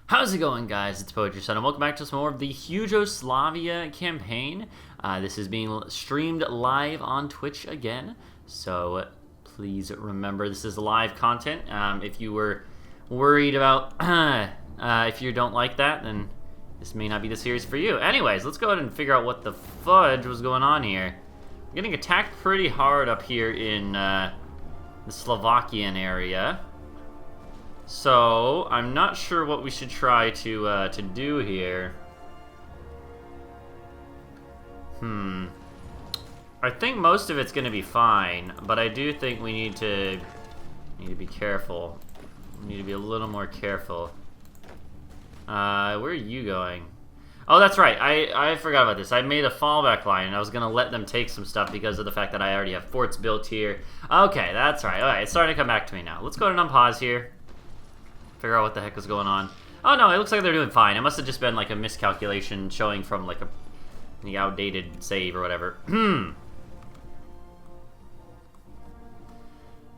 How's it going, guys? It's Poetry Son, and welcome back to some more of the Huge-oslavia campaign. This is being streamed live on Twitch again, so please remember this is live content. If you were worried about if you don't like that, then this may not be the series for you. Anyways, let's go ahead and figure out what the fudge was going on here. I'm getting attacked pretty hard up here in the Slovakian area. So, I'm not sure what we should try to do here. I think most of it's going to be fine, but I do think we need to be careful. We need to be a little more careful. Where are you going? Oh, that's right. I forgot about this. I made a fallback line, and I was going to let them take some stuff because of the fact that I already have forts built here. Okay, that's right. Alright, it's starting to come back to me now. Let's go ahead and unpause here. Figure out what the heck was going on. Oh no, it looks like they're doing fine. It must have just been like a miscalculation showing from like the outdated save or whatever.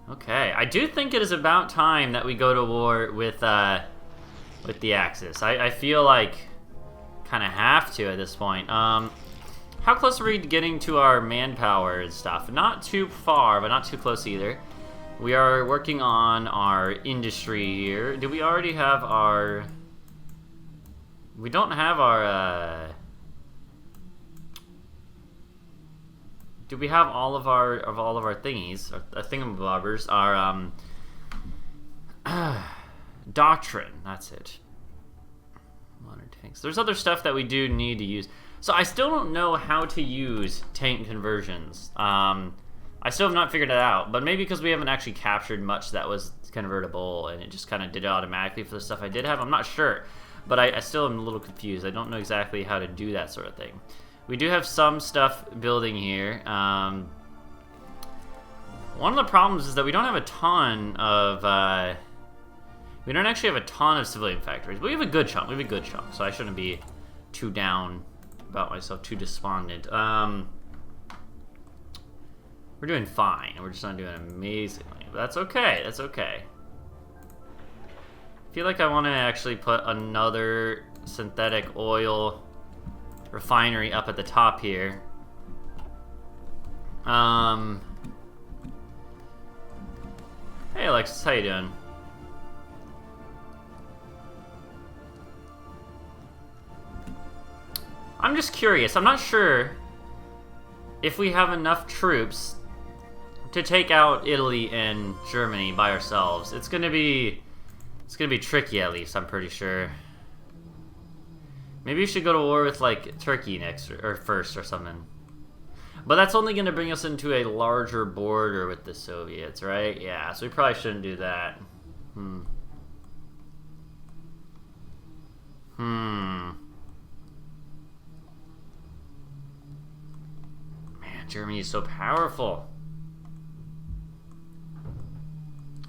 Okay, I do think it is about time that we go to war with the Axis. I feel like kind of have to at this point. How close are we getting to our manpower and stuff? Not too far, but not too close either. We are working on our industry here. Do we already have our... We don't have our, Do we have all of our thingies, our thingamabobbers, our, doctrine, that's it. Modern tanks. There's other stuff that we do need to use. So I still don't know how to use tank conversions. I still have not figured it out, but maybe because we haven't actually captured much that was convertible, and it just kind of did it automatically for the stuff I did have. I'm not sure, but I still am a little confused. I don't know exactly how to do that sort of thing. We do have some stuff building here. One of the problems is that we don't have a ton of... we don't actually have a ton of civilian factories, but we have a good chunk. We have a good chunk, so I shouldn't be too down about myself, too despondent. We're doing fine. We're just not doing amazingly. But that's okay. That's okay. I feel like I want to actually put another synthetic oil refinery up at the top here. Hey, Alexis. How you doing? I'm just curious. I'm not sure if we have enough troops to take out Italy and Germany by ourselves. It's gonna be tricky, at least, I'm pretty sure. Maybe we should go to war with like Turkey next or first or something. But that's only gonna bring us into a larger border with the Soviets, right? Yeah, so we probably shouldn't do that. Man, Germany is so powerful.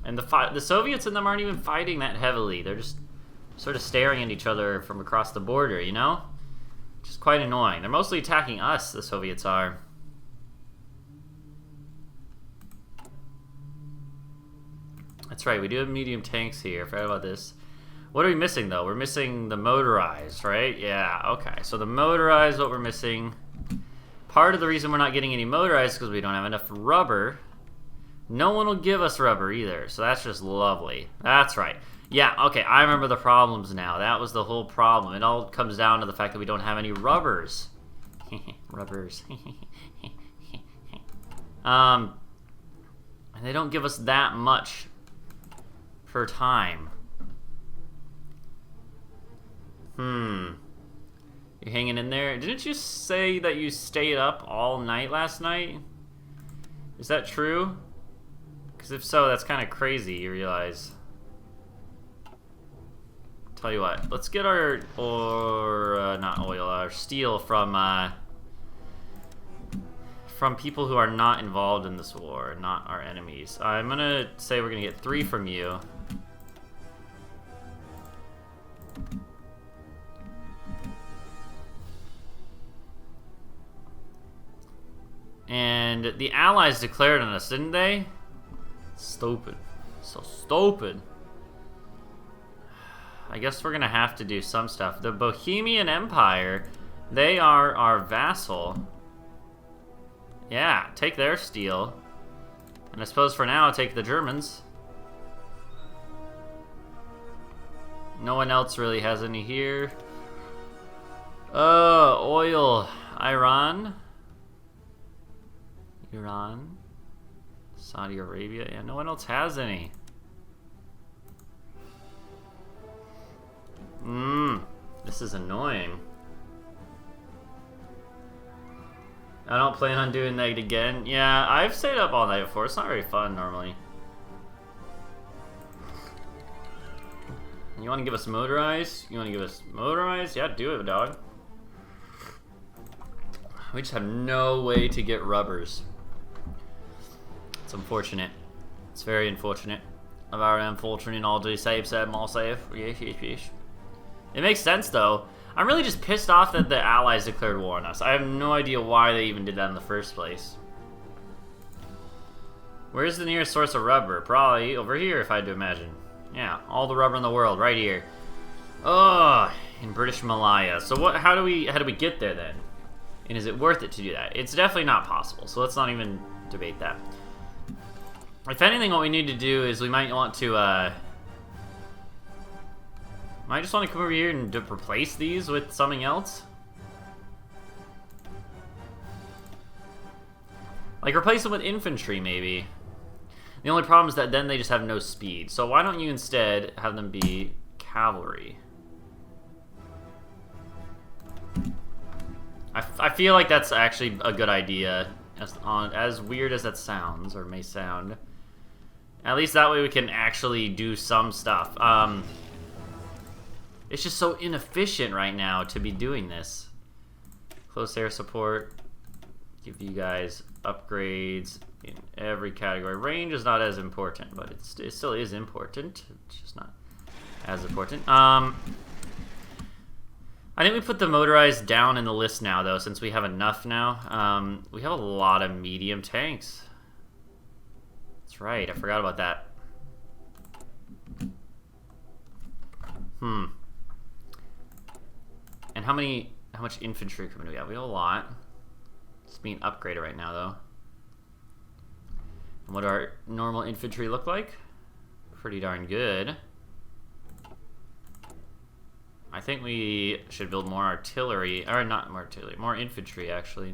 And the Soviets and them aren't even fighting that heavily. They're just sort of staring at each other from across the border, you know? Which is quite annoying. They're mostly attacking us, the Soviets are. That's right, we do have medium tanks here. I forgot about this. What are we missing, though? We're missing the motorized, right? Yeah, okay. So the motorized, what we're missing. Part of the reason we're not getting any motorized is because we don't have enough rubber. No one will give us rubber either, so that's just lovely. That's right. Yeah, okay, I remember the problems now. That was the whole problem. It all comes down to the fact that we don't have any rubbers. Rubbers. And they don't give us that much per time. You hanging in there? Didn't you say that you stayed up all night last night? Is that true? Because if so, that's kind of crazy, you realize. Tell you what, let's get our, not oil, our steel from people who are not involved in this war, not our enemies. I'm gonna say we're gonna get 3 from you. And the Allies declared on us, didn't they? Stupid. So stupid. I I guess we're gonna have to do some stuff. The Bohemian Empire, they are our vassal. Yeah, take their steel. And I suppose for now, take the Germans. No one else really has any here. Oil. Iran. Saudi Arabia. Yeah, no one else has any. This is annoying. I don't plan on doing that again. Yeah, I've stayed up all night before. It's not very fun normally. You want to give us motorized? Yeah, do it, dog. We just have no way to get rubbers. It's unfortunate. It's very unfortunate. Very unfortunate. All do safe, said, all safe. Yes. It makes sense though. I'm really just pissed off that the Allies declared war on us. I have no idea why they even did that in the first place. Where's the nearest source of rubber? Probably over here, if I had to imagine. Yeah, all the rubber in the world, right here. Oh, in British Malaya. So what? How do we get there then? And is it worth it to do that? It's definitely not possible. So let's not even debate that. If anything, what we need to do is we might want to. Might just want to come over here and replace these with something else. Like replace them with infantry, maybe. The only problem is that then they just have no speed. So why don't you instead have them be cavalry? I feel like that's actually a good idea, as weird as that sounds, or may sound. At least that way we can actually do some stuff. It's just so inefficient right now to be doing this. Close air support. Give you guys upgrades in every category. Range is not as important, but it still is important. It's just not as important. I think we put the motorized down in the list now, though, since we have enough now. We have a lot of medium tanks. That's right, I forgot about that. And how much infantry equipment do we have? We have a lot. It's being upgraded right now, though. And what do our normal infantry look like? Pretty darn good. I think we should build more artillery, or not more artillery, more infantry, actually.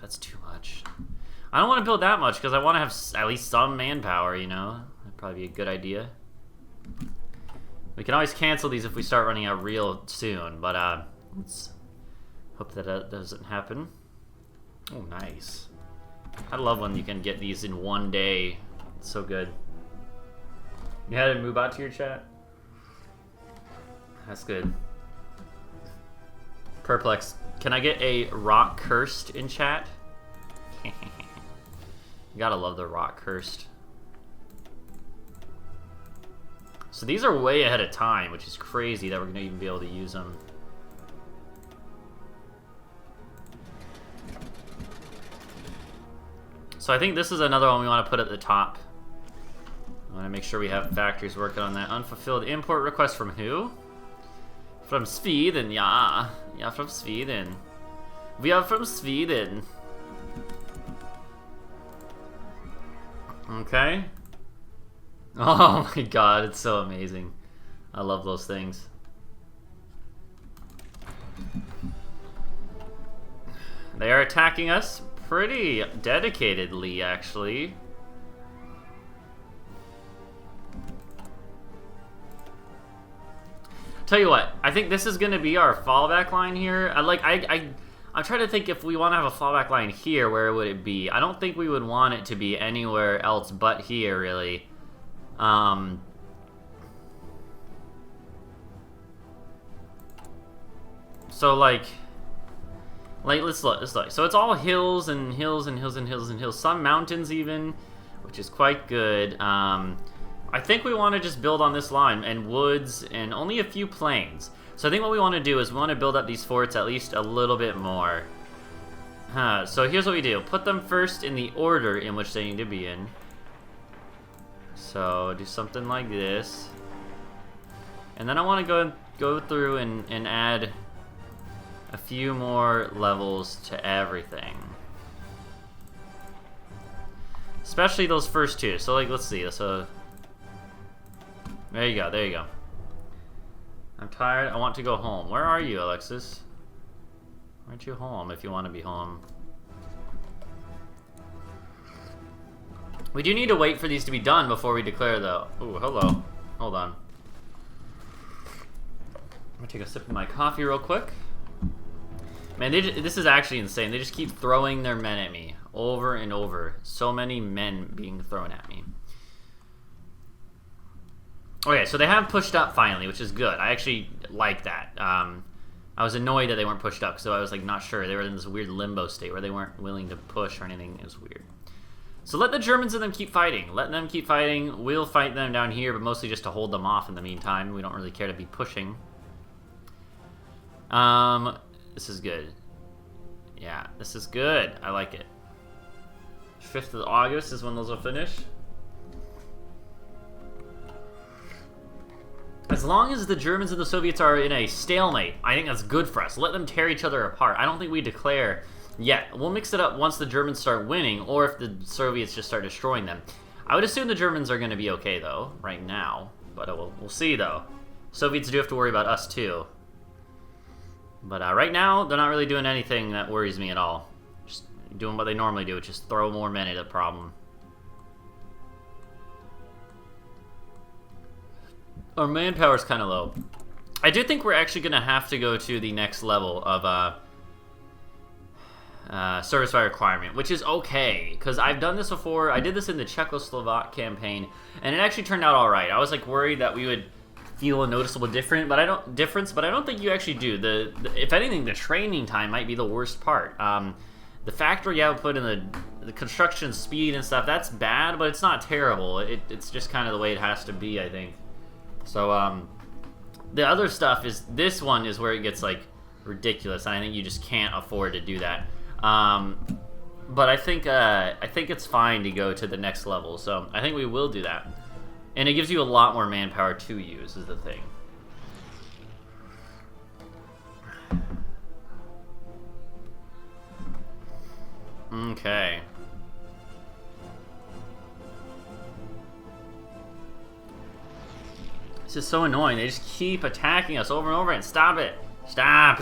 That's too much. I don't want to build that much, because I want to have at least some manpower, you know? That'd probably be a good idea. We can always cancel these if we start running out real soon, but let's hope that doesn't happen. Oh, nice. I love when you can get these in one day. It's so good. You had to move out to your chat? That's good. Perplex. Can I get a rock cursed in chat? You gotta love the rock cursed. So these are way ahead of time, which is crazy that we're gonna even be able to use them. So I think this is another one we want to put at the top. I want to make sure we have factories working on that. Unfulfilled import request from who? From Sweden, yeah. Yeah, from Sweden. We are from Sweden. Okay. Oh my god, it's so amazing. I love those things. They are attacking us pretty dedicatedly, actually. Tell you what, I think this is going to be our fallback line here. I'm trying to think if we want to have a fallback line here, where would it be? I don't think we would want it to be anywhere else but here, really. So let's look. So it's all hills and hills and hills and hills and hills. Some mountains even, which is quite good. I think we want to just build on this line, and woods, and only a few plains. So I think what we want to do is we want to build up these forts at least a little bit more. So here's what we do. Put them first in the order in which they need to be in. So do something like this. And then I want to go through and add a few more levels to everything. Especially those first two. So like, let's see. So there you go, there you go. I'm tired, I want to go home. Where are you, Alexis? Aren't you home if you want to be home? We do need to wait for these to be done before we declare though. Ooh, hello. Hold on. I'm gonna take a sip of my coffee real quick. Man, this is actually insane. They just keep throwing their men at me over and over. So many men being thrown at me. Okay, so they have pushed up finally, which is good. I actually like that. I was annoyed that they weren't pushed up, so I was like not sure. They were in this weird limbo state where they weren't willing to push or anything. It was weird. So let the Germans and them keep fighting. Let them keep fighting. We'll fight them down here, but mostly just to hold them off in the meantime. We don't really care to be pushing. This is good. Yeah, this is good. I like it. 5th of August is when those will finish. As long as the Germans and the Soviets are in a stalemate, I think that's good for us. Let them tear each other apart. I don't think we declare yet. We'll mix it up once the Germans start winning, or if the Soviets just start destroying them. I would assume the Germans are going to be okay, though, right now. But we'll see, though. Soviets do have to worry about us, too. But right now, they're not really doing anything that worries me at all. Just doing what they normally do, which is throw more men at a problem. Our manpower is kind of low. I do think we're actually going to have to go to the next level of service by requirement, which is okay, because I've done this before. I did this in the Czechoslovak campaign, and it actually turned out all right. I was like worried that we would feel a noticeable difference, but I don't think you actually do. If anything, the training time might be the worst part. The factory output and the construction speed and stuff, that's bad, but it's not terrible. It's just kind of the way it has to be, I think. So the other stuff is, this one is where it gets like ridiculous, and I think you just can't afford to do that. But I think it's fine to go to the next level, so I think we will do that. And it gives you a lot more manpower to use, is the thing. Okay. This is so annoying. They just keep attacking us over and over again. Stop it. Stop.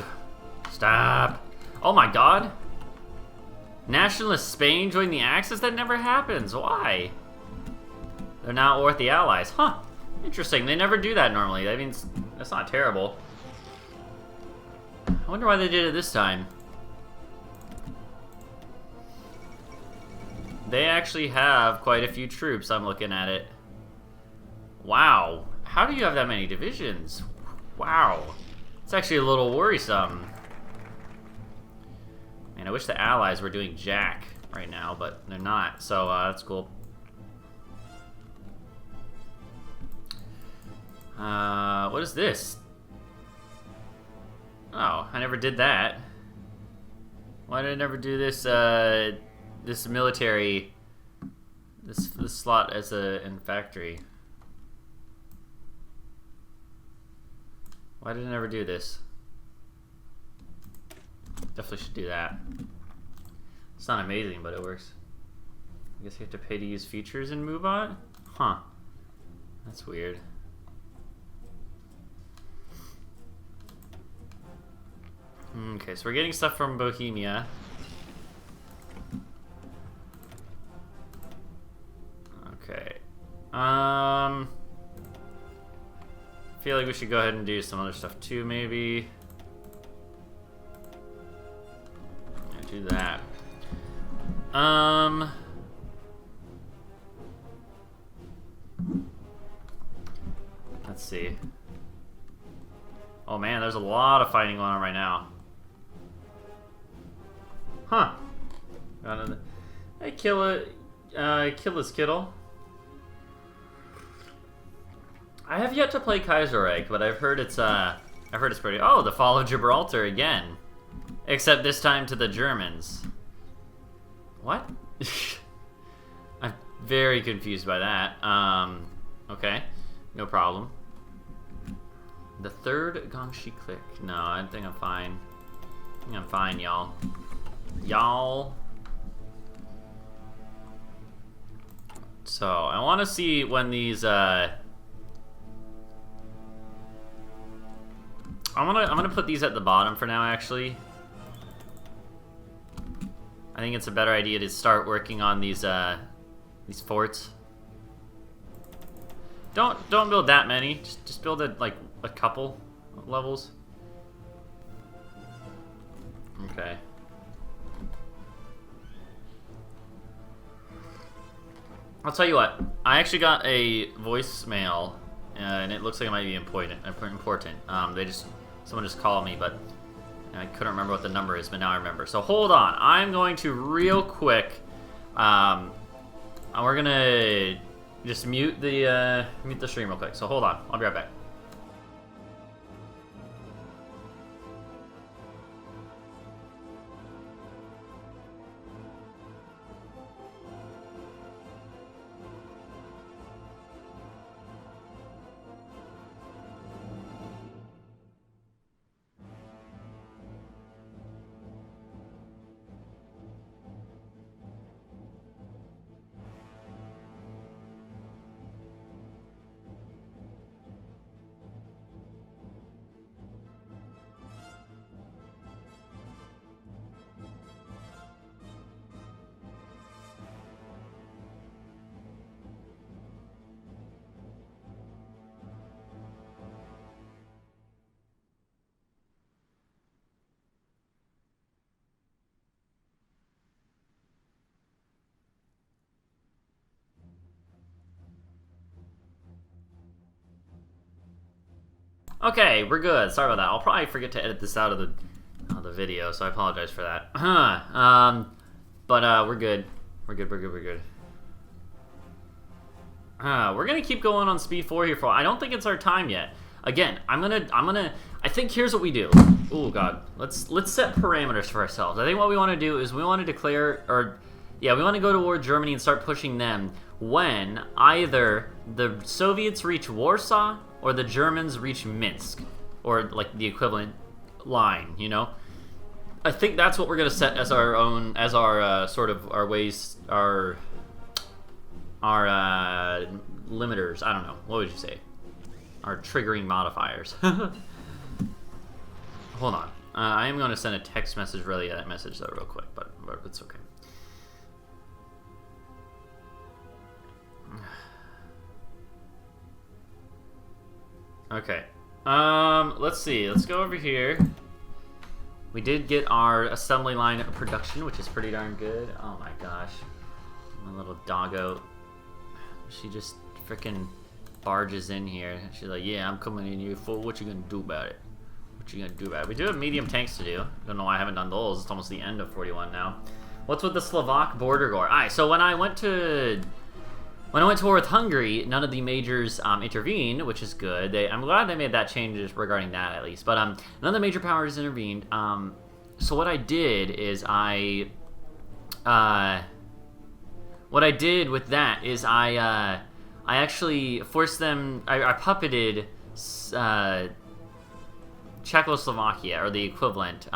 Stop. Oh my god. Nationalist Spain joined the Axis? That never happens. Why? They're now with the Allies. Huh. Interesting. They never do that normally. That means that's not terrible. I wonder why they did it this time. They actually have quite a few troops. I'm looking at it. Wow. How do you have that many divisions? Wow. It's actually a little worrisome. Man, I wish the Allies were doing jack right now, but they're not. So that's cool. What is this? Oh, I never did that. Why did I never do this, this military, this slot as in factory? Why did I never do this? Definitely should do that. It's not amazing, but it works. I guess you have to pay to use features in MoveBot? Huh. That's weird. Okay, so we're getting stuff from Bohemia. Okay. I feel like we should go ahead and do some other stuff too, maybe. Yeah, do that. Let's see. Oh man, there's a lot of fighting going on right now. Huh. Hey, kill this Kittle. I have yet to play Kaiserreich, but I've heard it's pretty. Oh, the fall of Gibraltar again, except this time to the Germans. What? I'm very confused by that. Okay, no problem. The third Gongshi click. No, I think I'm fine. I think I'm fine, y'all. Y'all. So, I want to see when these, I'm gonna put these at the bottom for now, actually. I think it's a better idea to start working on these forts. Don't build that many. Just build like a couple levels. Okay. I'll tell you what. I actually got a voicemail, and it looks like it might be important. Someone just called me, but I couldn't remember what the number is, but now I remember. So hold on. I'm going to real quick. We're gonna just mute the stream real quick. So hold on. I'll be right back. Okay, we're good. Sorry about that. I'll probably forget to edit this out of the video, so I apologize for that. But we're good. We're good. We're gonna keep going on speed 4 here for. I don't think it's our time yet. Again, I think here's what we do. Oh God, let's set parameters for ourselves. I think what we want to do is we want to declare, we want to go toward Germany and start pushing them when either the Soviets reach Warsaw or the Germans reach Minsk, or like the equivalent line, you know? I think that's what we're gonna set as our own, as our sort of our ways, our limiters. I don't know. What would you say? Our triggering modifiers. Hold on. I am going to send a text message, really, that message though, real quick, but it's okay. Okay. Let's see. Let's go over here. We did get our assembly line production, which is pretty darn good. Oh my gosh. My little doggo. She just freaking barges in here. She's like, yeah, I'm coming in here, fool. What you gonna do about it? What you gonna do about it? We do have medium tanks to do. Don't know why I haven't done those. It's almost the end of 41 now. What's with the Slovak border war? Alright, so when I went to war with Hungary, none of the majors intervened, which is good. I'm glad they made that change regarding that, at least. But none of the major powers intervened. So what I did is what I did with that is I actually forced them. I puppeted Czechoslovakia, or the equivalent,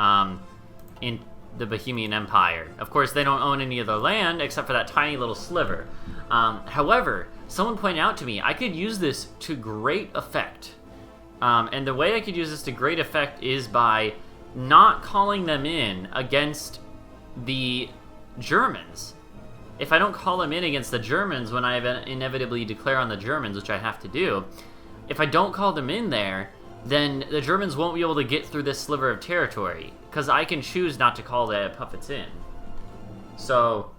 in the Bohemian Empire. Of course, they don't own any of their land except for that tiny little sliver. However, someone pointed out to me I could use this to great effect. And the way I could use this to great effect is by not calling them in against the Germans. If I don't call them in against the Germans when I inevitably declare on the Germans, which I have to do, if I don't call them in there, then the Germans won't be able to get through this sliver of territory, because I can choose not to call the puppets in. So,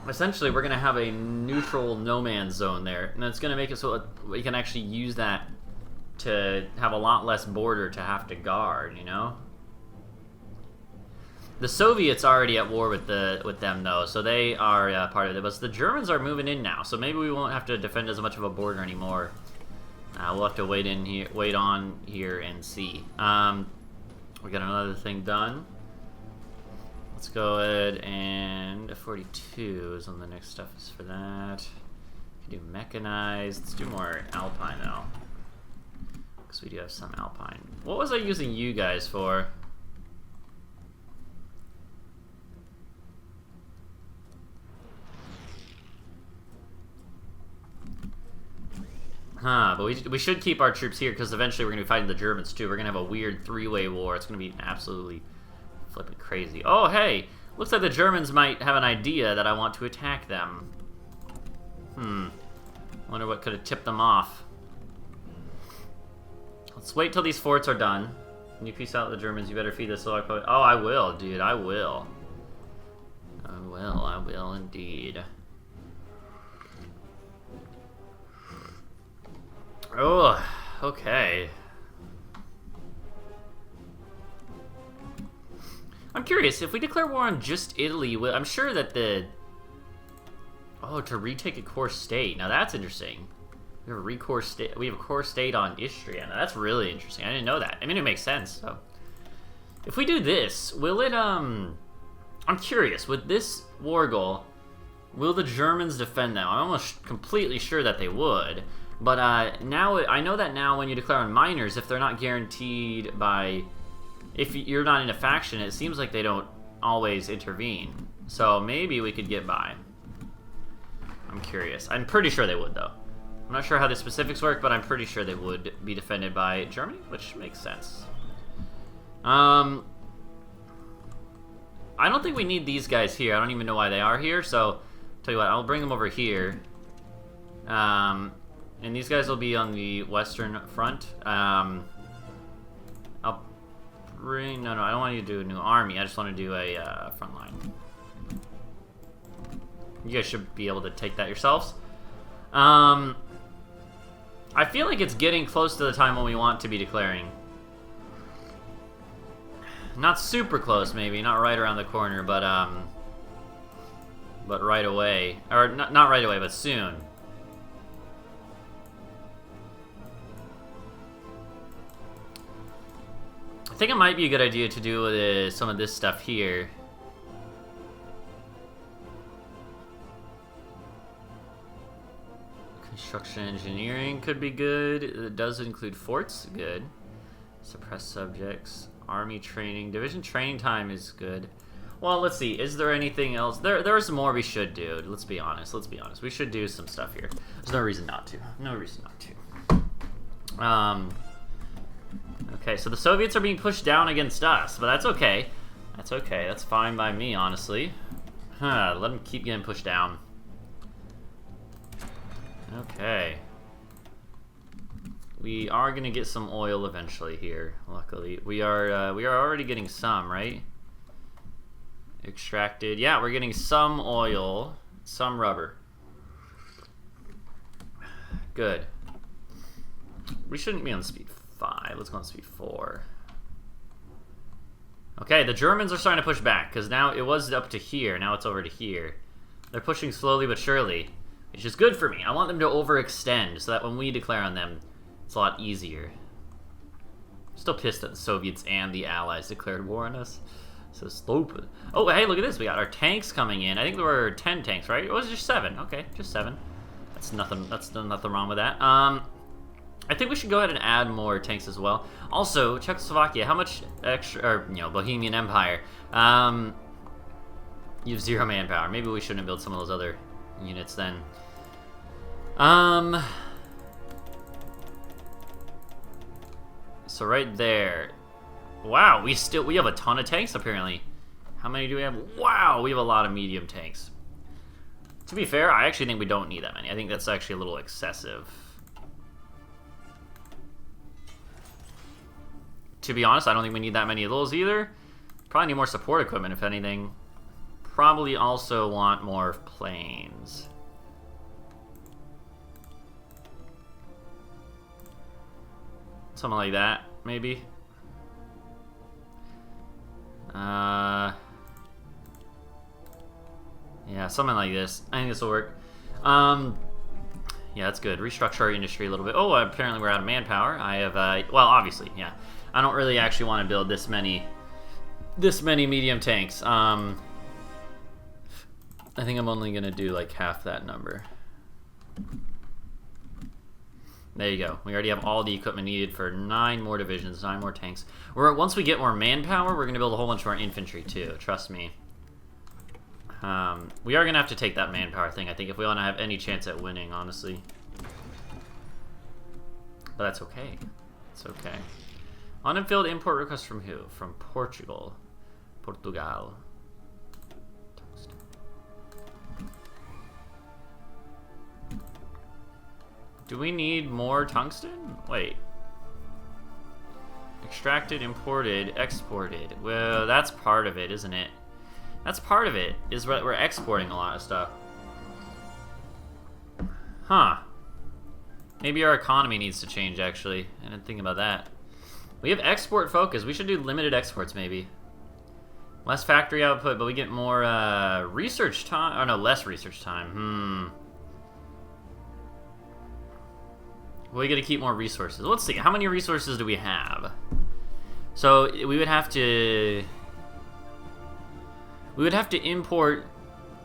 essentially, we're going to have a neutral no man's zone there, and it's going to make it so that we can actually use that to have a lot less border to have to guard, you know? The Soviets are already at war with them, though, so they are part of it. But the Germans are moving in now, so maybe we won't have to defend as much of a border anymore. We'll have to wait on here and see. We got another thing done. Let's go ahead and 42 is on the next stuff is for that. We can do mechanized. Let's do more alpine though, because we do have some alpine. What was I using you guys for? Huh, but we should keep our troops here because eventually we're going to be fighting the Germans too. We're going to have a weird three-way war. It's going to be absolutely flipping crazy. Oh, hey! Looks like the Germans might have an idea that I want to attack them. Wonder what could have tipped them off. Let's wait till these forts are done. Can you peace out the Germans? You better feed the Slovak poet. Oh, I will, dude. I will. I will indeed. Oh, okay. I'm curious, if we declare war on just Italy, I'm sure that the... Oh, to retake a core state. Now that's interesting. We have a core state on Istria. Now that's really interesting. I didn't know that. I mean, it makes sense, so... If we do this, will it, I'm curious, with this war goal, will the Germans defend them? I'm almost completely sure that they would. But now, I know that now when you declare on minors, if they're not guaranteed by... If you're not in a faction, it seems like they don't always intervene. So maybe we could get by. I'm curious. I'm pretty sure they would, though. I'm not sure how the specifics work, but I'm pretty sure they would be defended by Germany, which makes sense. I don't think we need these guys here. I don't even know why they are here, so... Tell you what, I'll bring them over here. And these guys will be on the western front. I'll bring... No, I don't want you to do a new army. I just want to do a front line. You guys should be able to take that yourselves. I feel like it's getting close to the time when we want to be declaring. Not super close, maybe. Not right around the corner, but right away. Or, not right away, but soon. I think it might be a good idea to do some of this stuff here. Construction engineering could be good. It does include forts, good. Suppress subjects. Army training. Division training time is good. Well, let's see. Is there anything else? There's more we should do. Let's be honest. We should do some stuff here. There's no reason not to. No reason not to. Okay, so the Soviets are being pushed down against us, but that's okay. That's okay. That's fine by me, honestly. Let them keep getting pushed down. Okay. We are gonna get some oil eventually here. Luckily, we are already getting some, right? Extracted. Yeah, we're getting some oil, some rubber. Good. We shouldn't be on speed 5. Let's go on speed 4. Okay, the Germans are starting to push back because now it was up to here. Now it's over to here. They're pushing slowly but surely, which is good for me. I want them to overextend so that when we declare on them, it's a lot easier. I'm still pissed that the Soviets and the Allies declared war on us. So stupid. Oh, hey, look at this. We got our tanks coming in. I think there were 10 tanks, right? It was just 7. Okay, just 7. That's nothing. That's nothing wrong with that. I think we should go ahead and add more tanks as well. Also, Czechoslovakia, how much extra, or, you know, Bohemian Empire, you have 0 manpower. Maybe we shouldn't build some of those other units then. So right there. Wow, we have a ton of tanks apparently. How many do we have? Wow, we have a lot of medium tanks. To be fair, I actually think we don't need that many. I think that's actually a little excessive. To be honest, I don't think we need that many of those either. Probably need more support equipment, if anything. Probably also want more planes. Something like that, maybe. Yeah, something like this. I think this will work. Yeah, that's good. Restructure our industry a little bit. Oh, apparently we're out of manpower. I have, well, obviously, yeah. I don't really actually want to build this many this many medium tanks. I think I'm only gonna do like half that number. There you go. We already have all the equipment needed for 9 more divisions, 9 more tanks. Once we get more manpower, we're gonna build a whole bunch more infantry too. Trust me. We are gonna have to take that manpower thing, I think, if we want to have any chance at winning, honestly. But that's okay. It's okay. Unfilled import request from who? From Portugal. Portugal. Do we need more tungsten? Wait. Extracted, imported, exported. Well, that's part of it, isn't it? That's part of it, is we're exporting a lot of stuff. Huh. Maybe our economy needs to change, actually. I didn't think about that. We have export focus. We should do limited exports, maybe. Less factory output, but we get more research time. Oh, no, less research time. We gotta keep more resources. Let's see, how many resources do we have? So we would have to import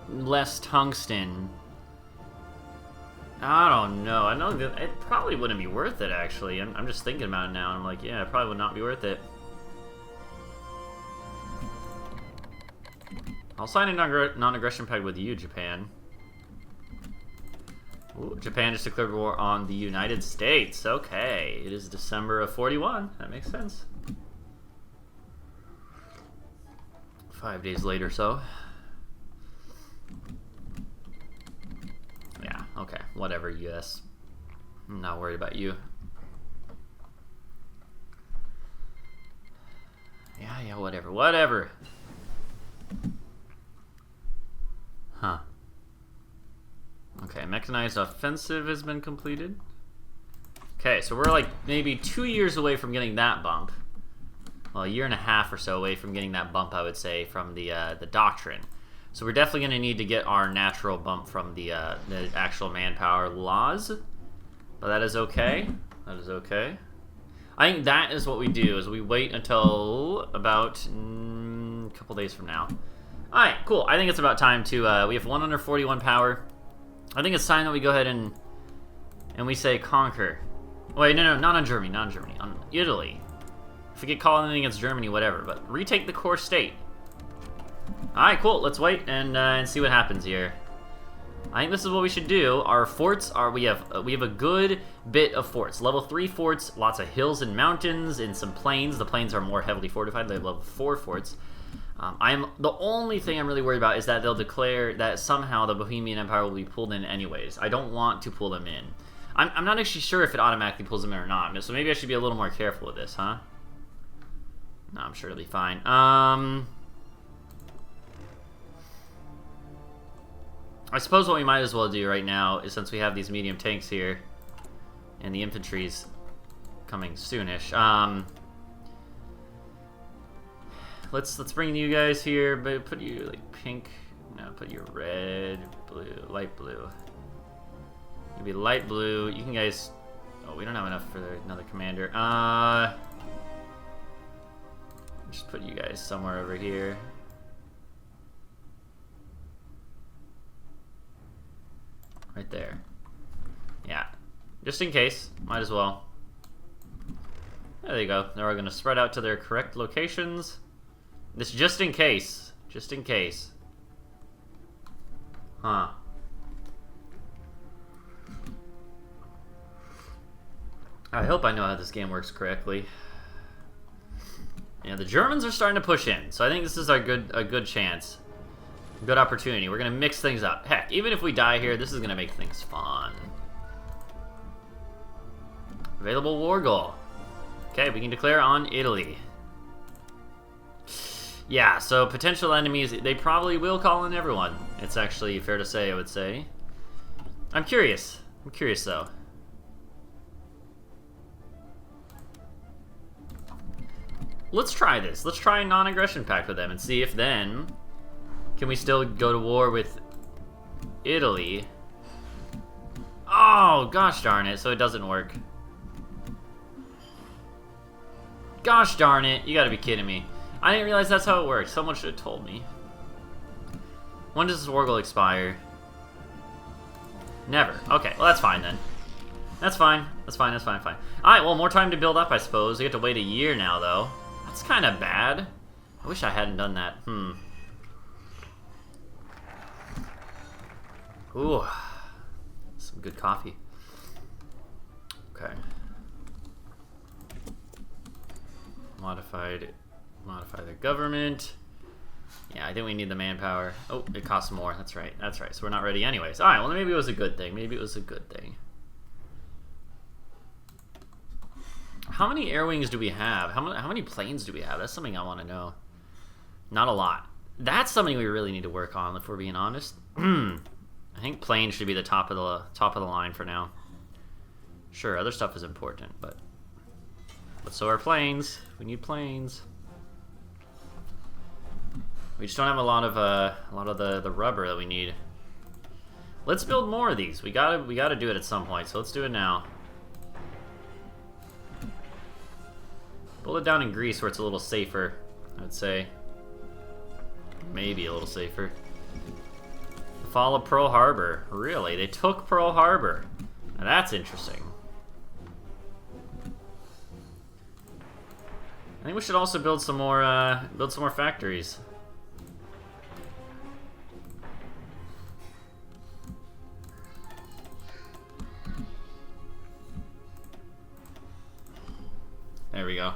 less tungsten. I don't know. I know that it probably wouldn't be worth it, actually. I'm just thinking about it now, and I'm like, yeah, it probably would not be worth it. I'll sign a non-aggression pact with you, Japan. Ooh, Japan just declared war on the United States. Okay, it is December of 41. That makes sense. 5 days later, so. Yeah, okay, whatever, US. I'm not worried about you. Yeah, whatever. Huh. Okay, mechanized offensive has been completed. Okay, so we're like maybe 2 years away from getting that bump. Well, a year and a half or so away from getting that bump, I would say, from the doctrine. So we're definitely going to need to get our natural bump from the actual manpower laws. But that is okay. That is okay. I think that is what we do, is we wait until about a couple days from now. Alright, cool. I think it's about time to, we have 141 power. I think it's time that we go ahead and we say conquer. Wait, no, not on Germany, on Italy. If we get called anything against Germany, whatever, but retake the core state. Alright, cool, let's wait and see what happens here. I think this is what we should do. Our forts are, we have a good bit of forts. Level 3 forts, lots of hills and mountains, and some plains. The plains are more heavily fortified. They have level 4 forts. The only thing I'm really worried about is that they'll declare that somehow the Bohemian Empire will be pulled in anyways. I don't want to pull them in. I'm not actually sure if it automatically pulls them in or not, so maybe I should be a little more careful with this, huh? No, I'm sure it'll be fine. I suppose what we might as well do right now is, since we have these medium tanks here, and the infantry's coming soonish, let's bring you guys here, but put you like pink. No, put your red, blue, light blue. Maybe light blue. You can guys. Oh, we don't have enough for another commander. Just put you guys somewhere over here. Right there. Yeah. Just in case. Might as well. There you go. They're all going to spread out to their correct locations. This just in case. Just in case. Huh. I hope I know how this game works correctly. Yeah, the Germans are starting to push in, so I think this is a good chance. Good opportunity. We're going to mix things up. Heck, even if we die here, this is going to make things fun. Available war goal. Okay, we can declare on Italy. Yeah, so potential enemies, they probably will call in everyone. It's actually fair to say, I would say. I'm curious. I'm curious, though. Let's try this. Let's try a non-aggression pact with them and see if then... Can we still go to war with Italy? Oh, gosh darn it. So it doesn't work. Gosh darn it. You gotta be kidding me. I didn't realize that's how it works. Someone should have told me. When does this war goal expire? Never. Okay, well that's fine then. That's fine. That's fine. That's fine. Fine. All right. Well, more time to build up, I suppose. We get to wait a year now, though. That's kind of bad. I wish I hadn't done that. Ooh, some good coffee. Okay. Modify the government. Yeah, I think we need the manpower. Oh, it costs more. That's right. That's right. So we're not ready anyways. All right. Well, maybe it was a good thing. Maybe it was a good thing. How many air wings do we have? How many planes do we have? That's something I want to know. Not a lot. That's something we really need to work on, if we're being honest. I think planes should be the top of the line for now. Sure, other stuff is important, but so are planes. We need planes. We just don't have a lot of the rubber that we need. Let's build more of these. We gotta do it at some point. So let's do it now. Build it down in Greece where it's a little safer, I'd say. Maybe a little safer. Fall of Pearl Harbor. Really? They took Pearl Harbor. Now that's interesting. I think we should also build some more factories. There we go.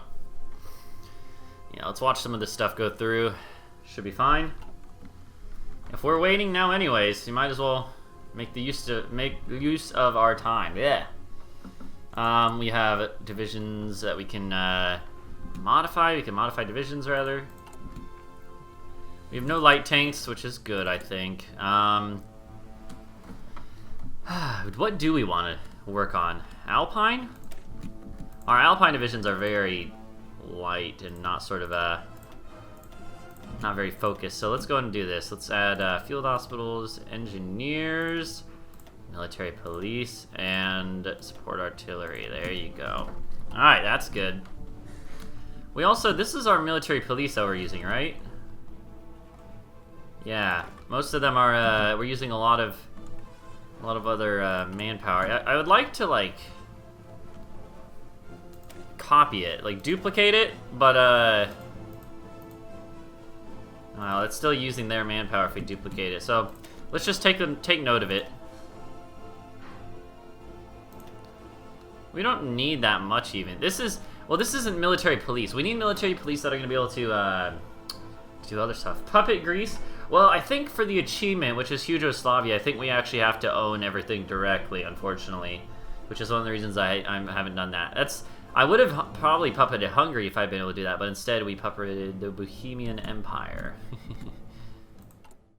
Yeah, let's watch some of this stuff go through. Should be fine. If we're waiting now anyways, you might as well make use of our time. Yeah. We have divisions that we can modify. We can modify divisions, rather. We have no light tanks, which is good, I think. What do we want to work on? Alpine? Our Alpine divisions are very light and not not very focused. So let's go ahead and do this. Let's add field hospitals, engineers, military police, and support artillery. There you go. All right, that's good. We also, this is our military police that we're using, right? Yeah, most of them are. We're using a lot of other manpower. I would like to copy it, duplicate it, but well, it's still using their manpower if we duplicate it. So let's just take note of it. We don't need that much even. This isn't military police. We need military police that are going to be able to do other stuff. Puppet Greece. Well, I think for the achievement, which is Huge-oslavia, I think we actually have to own everything directly, unfortunately, which is one of the reasons I haven't done that. I would have probably puppeted Hungary if I'd been able to do that, but instead we puppeted the Bohemian Empire.